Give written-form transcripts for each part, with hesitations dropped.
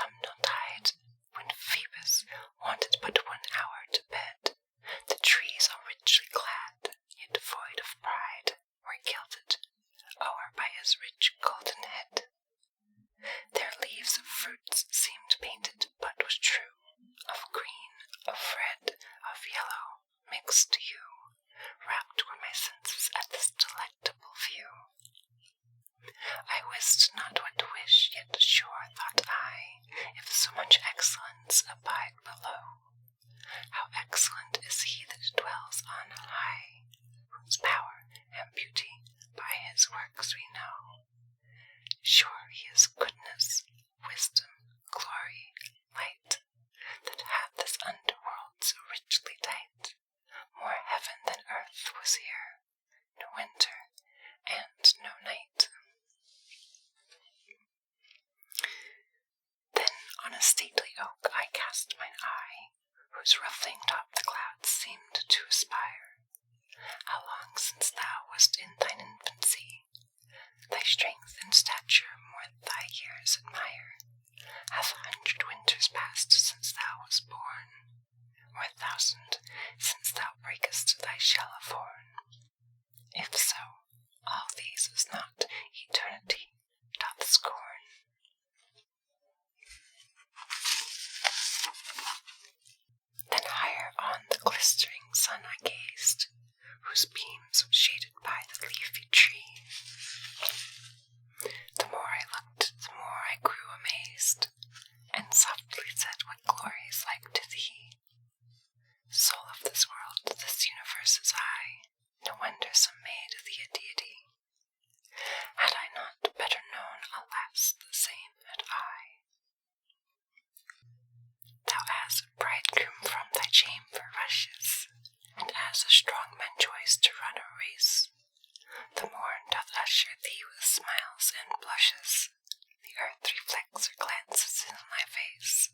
autumnal tide, when Phoebus wanted but 1 hour to bed, the trees all richly clad, yet void of pride, were gilded o'er by his rich golden head. Their leaves of fruits seemed painted, but was true, of green, of red, of yellow, mixed hue. Rapt were my senses at this delectable view. I wist not what to wish, yet sure thought I, if so much excellence abide below, how excellent is he that dwells on high, whose power and beauty by his works we know. Sure he is goodness, wisdom, glory, light, that hath this underworld so richly dight. More heaven than earth was here, no winter and no night. Then on a stately oak I cast mine eye, whose ruffling top the clouds seemed to aspire. How long since thou wast in thine infancy, thy strength and stature more thy years admire. Hath 100 winters passed since thou wast born, or 1,000 since thou breakest thy shell of horn? If so, all these is not eternity doth scorn. Then higher on the glistering sun I gazed, whose beams was shaded by the leafy tree. The more I looked, the more I grew amazed, and softly said, what glory is like to thee? Soul of this world, this universe is I, no wonder some made thee a deity. Had I not better known, alas, the same had I. Thou as a bridegroom from thy chamber rushes, and as a strong man joys to run a race, the morn doth usher thee with smiles and blushes, the earth reflects her glances in thy face.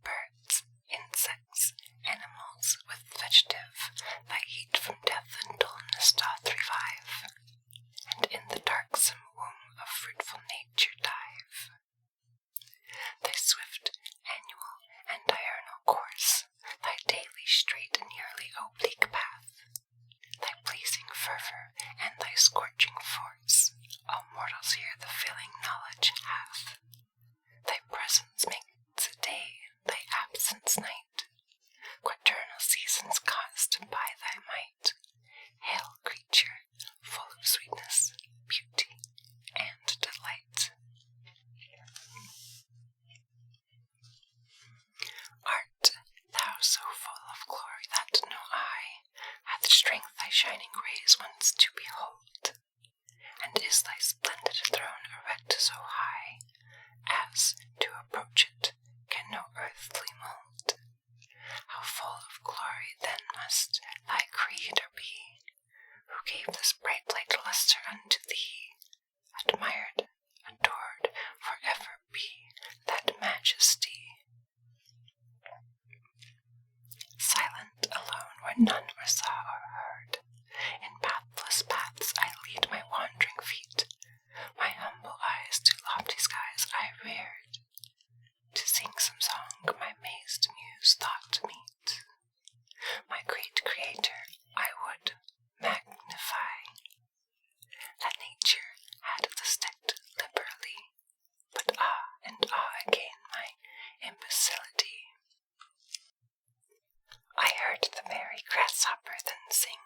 Birds, insects, animals, with vegetative, thy heat from death and dullness doth revive, and in the darksome womb of fruitful nature dive. Thy swift, annual, and diurnal course, thy daily straight and yearly oblique path, thy pleasing fervor and thy scorching force, all mortals here the filling knowledge hath. Thy presence makes a day, thy absence night, quaternal seasons caused by thy might. Hail, creature, full of sweetness, beauty, and delight. Art thou so full of glory that no eye hath strength thy shining rays once to behold? And is thy splendid throne erect so high, as, to approach it, can no earthly mold? How full of glory then must thy Creator be, who gave this bright light lustre unto thee? Admired, adored, forever be that majesty. Silent, alone, where none or saw or heard, in pathless paths I lead my wandering feet, my humble eyes to lofty skies I reared, to sing some song my mazed muse thought to meet. My great Creator I would magnify, that nature had thus decked liberally, but and again my imbecility. I heard the merry grasshopper then sing,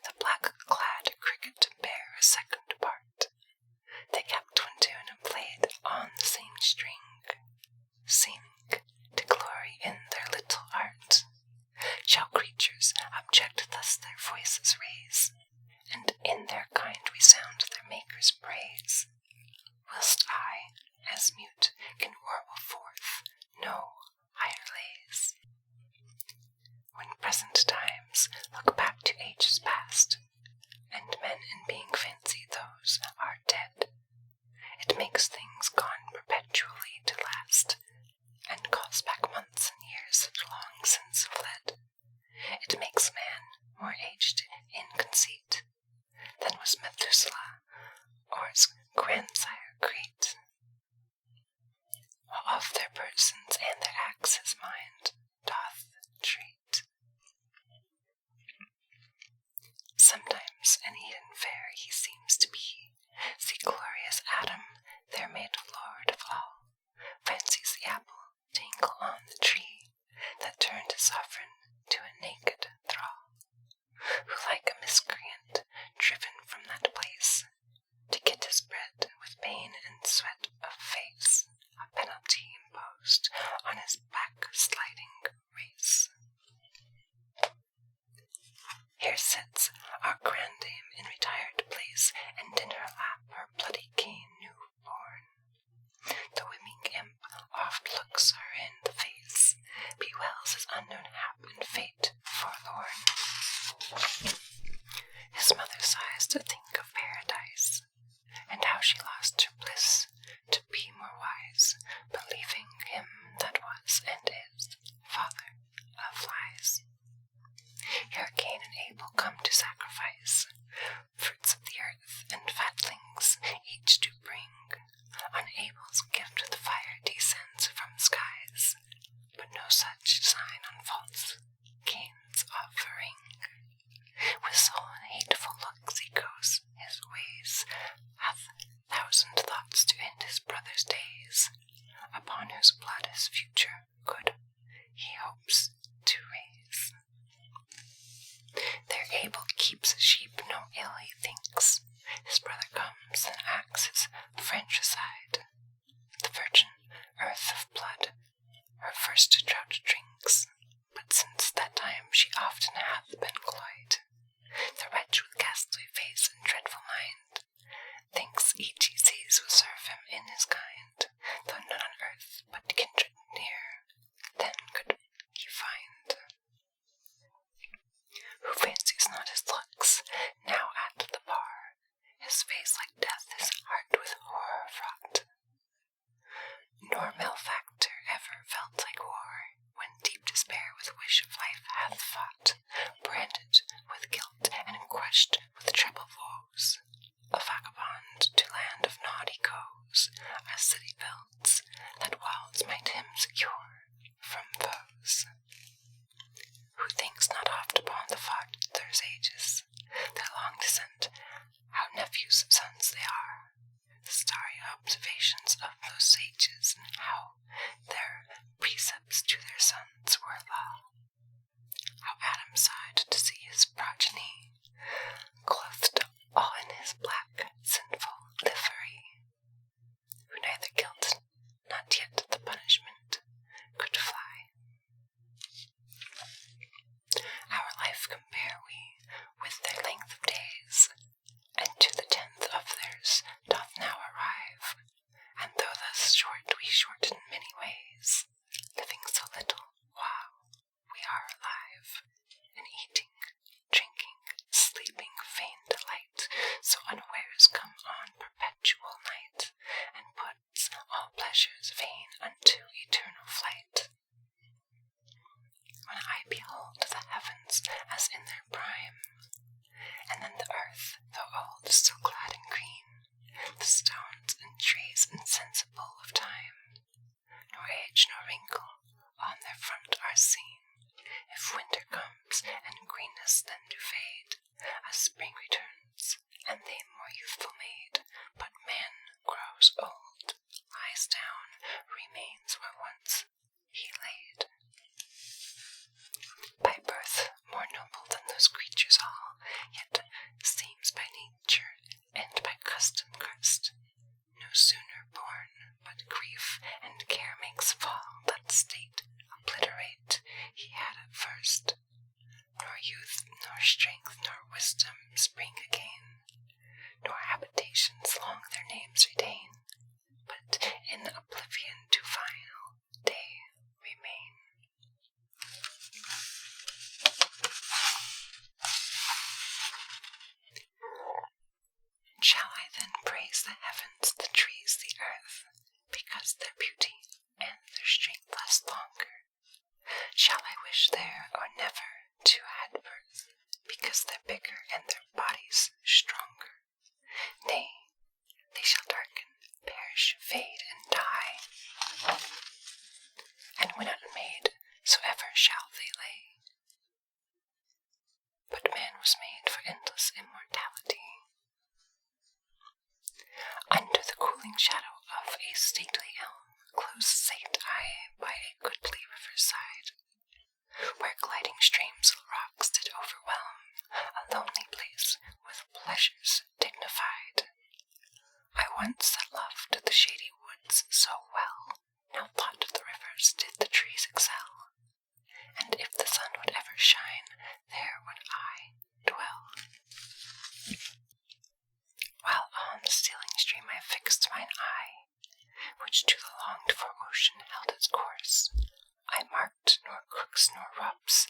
the black-clad cricket bear a second part. They kept one tune and played on the same string, seeming to glory in their little art. Shall creatures object thus their voices raise, and in their kind resound their Maker's praise, whilst I, as mute, can warble forth no higher lays? When present times look back to ages past, and men in being fancy those are dead, it makes things gone perpetually to last, and calls back months and years that long since fled. It makes man more aged in conceit than was Methuselah or his grandsire great, while of their persons and their acts his mind doth treat. Sometimes in Eden fair he seems to be, see glorious Adam, there made Lord of all, fancies the apple dangle on the tree, that turned his sovereign to a naked thrall, who like a miscreant, driven from that place, to get his bread with pain and sweat of face, a penalty imposed on his backsliding race. Here sits our grandame in retired place, and in her lap her bloody cane new-born. The whimming imp oft looks her in the face, bewails his unknown hap and fate forlorn. His mother sighs to think of paradise, and how she lost her bliss to be more wise, believing him that was and is father of lies. Here Cain and Abel come to sacrifice, fruits of the earth and fatlings each do bring. On Abel's gift the fire descends from skies, but no such sign unfolds Cain's offering. With sullen hateful looks he goes his ways, hath 1,000 thoughts to end his brother's days, upon whose blood his future good he hopes to raise. There Abel keeps sheep, no ill he thinks, his brother comes and acts his fratricide. The virgin earth of blood her first draught drinks, but since that time she often hath been cloyed. The wretch with ghastly face and dreadful mind thinks each he sees will serve him in his kind, though none on earth but kindred near then could he find. Who fancies not his looks now at the bar, his face like death, his heart with horror fraught. Nor malefactor ever felt like war, when deep despair with wish of life hath fought, branded with guilt and crushed with treble woes. A vagabond to land of naughty goes, a city builds, that walls might him secure from foes. Who thinks not oft upon the father's ages, their long descent, how nephews' sons they are, the starry observations of those sages, and how their precepts to their sons were law. How Adam sighed to see his progeny, clothed all in his black, sinful livery, who neither guilt, not yet the punishment, could fly. Our life compare we with their length of days, and to the 10th of theirs doth now arrive, and though thus short we shorten many ways, living so little while we are alive, and eating, drinking, sleeping, vain delight, so unawares come on perpetual night, and puts all pleasures vain unto eternal flight. When I behold the heavens as in their prime, and then the earth, though old, is so glad and green, the stones and trees insensible of time, nor age nor wrinkle on their front are seen. If winter comes, and greenness then do fade, as spring returns, and they more youthful made, but man grows old, lies down, remains where once he laid. By birth more noble than those creatures all, yet seems by nature and by custom cursed. No sooner born, but grief and care makes fall that state obliterate he had at first. Nor youth, nor strength, nor wisdom spring again, nor habitations long their names retain, but in oblivion to final day remain. Shall I then praise the heavens, the trees, the earth, because their beauty and and when unmade, so ever shall they lay. But man was made for endless immortality. Under the cooling shadow of a stately elm, close sate I by a goodly riverside, where gliding streams rocks did overwhelm, a lonely place with pleasures dignified. I once that loved the shady woods so well, now thought the rivers did the trees excel, and if the sun would ever shine, there would I dwell. While on the stealing stream I fixed mine eye, which to the longed-for ocean held its course, I marked nor crooks nor rubs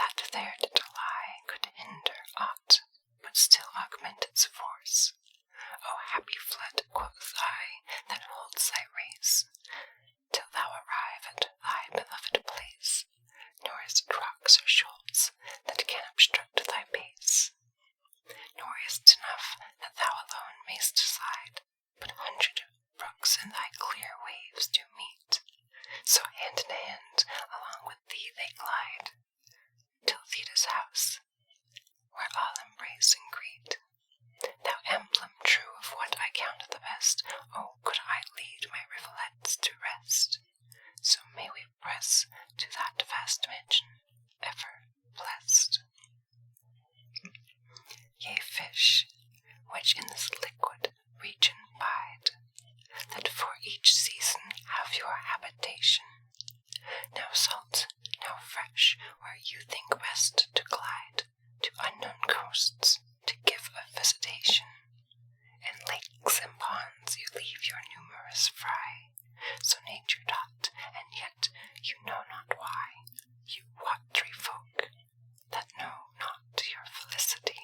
that there did lie could hinder aught, but still augment its force. O happy flood, quoth I, that holds thy race, till thou arrive at thy beloved place, nor is it rocks or shoals that can obstruct thy pace. Nor is it enough that thou alone mayst slide, but 100 brooks in thy clear waves do meet, so hand in hand along with thee they glide, till Theda's house, where all embrace and greet. Thou emblem true of what I count the best, oh, could I lead my rivulets to rest, so may we press to that vast mansion, ever blessed. Ye fish, which in this liquid region bide, that for each season have your habitation, now salt, now fresh, where you think best to glide, to unknown coasts, to give a visitation. In lakes and ponds you leave your numerous fry, so nature taught, and yet you know not why, you watery folk, that know not your felicity.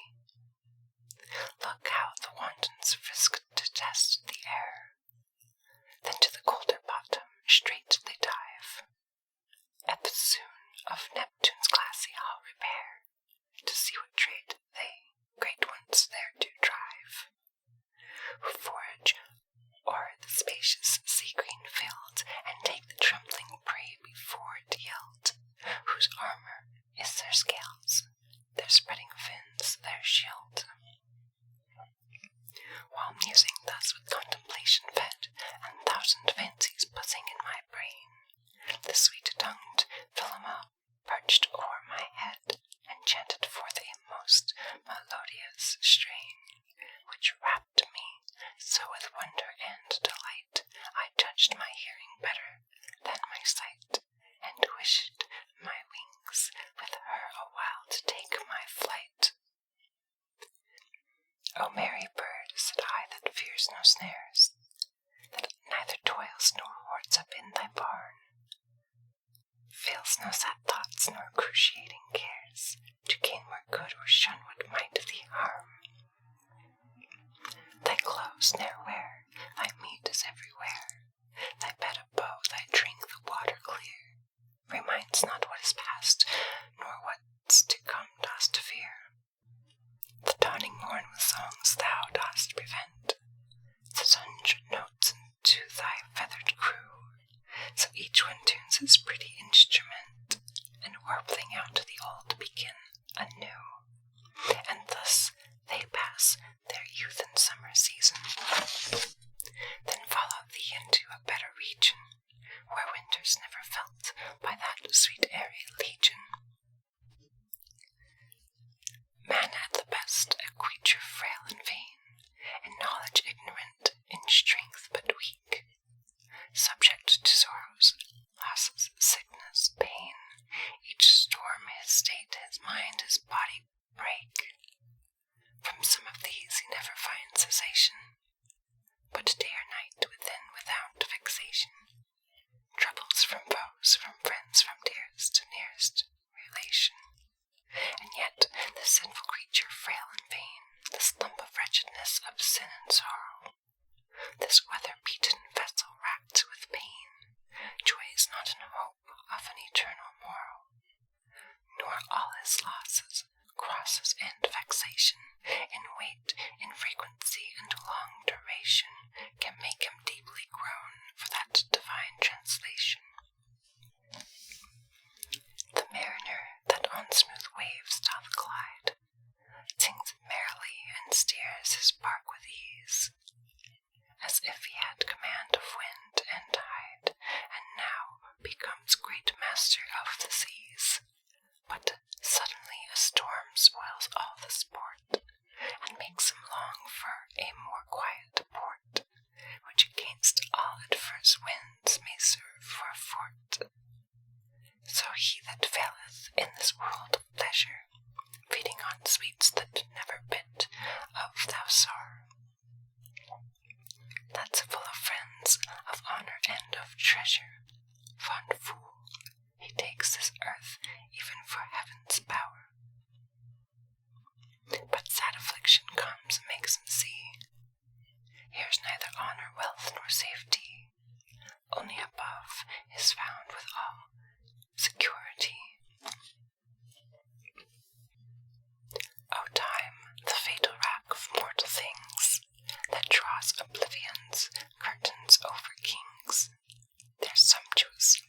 Look how the wantons frisk to test the air, then to the colder bottom straight they dive. Eftsoon of Neptune's glassy hall repair, to see what trade they, great ones, there do drive, who forage o'er the spacious sea-green field, and take the trembling prey before it yield, whose armor is their scales, their spreading fins, their shield. While musing thus with contemplation fed, and thousand fancies buzzing in my brain, the sweet-tongued Philomel perched o'er my head, and chanted forth a most melodious strain, which rapt me so with wonder and delight, I judged my hearing better than my sight, and wished my wings with her a while to take my flight. O merry bird, said I, that fears no snares, that neither toils nor hoards up in thy barn, feels no sad thoughts nor cruciating cares, to gain more good or shun what might thee harm. Thy clothes ne'er wear, thy meat is everywhere, thy bed a bow, thy drink the water clear, reminds not what is past, nor what's to come dost fear. The dawning morn with songs thou dost prevent, 600 notes into thy feathered crew, so each one tunes his pretty instrument, and warbling out the old begin anew, and thus they pass their youth and summer season, then follow thee into a better region, where winter's never felt by that sweet airy legion. Man at the best, a creature frail and vain, in knowledge ignorant, in strength but weak, subject to sorrows, losses, sickness, pain, each storm his state, his mind, his body break. From some of these he never finds cessation, but day or night, within, without vexation, troubles from foes, from friends, from dearest to nearest relation. And yet the sinful creature, frail and vain, this lump of wretchedness, of sin and sorrow, this weather-beaten vessel racked with pain, joys not in hope of an eternal morrow, nor all his losses once great master of the seas, but suddenly a storm spoils all the sport, and makes him long for a more quiet port, which against all adverse winds may serve for a fort. So he that faileth in this world of pleasure, feeding on sweets that never bit of thou sour, that's full of friends, of honour and of treasure, fond fool, he takes this earth even for heaven's power. But sad affliction comes and makes him see, here's neither honour, wealth, nor safety, only above is found with all security. O time, the fatal rack of mortal things, that draws oblivion's curtains over kings, their sumptuous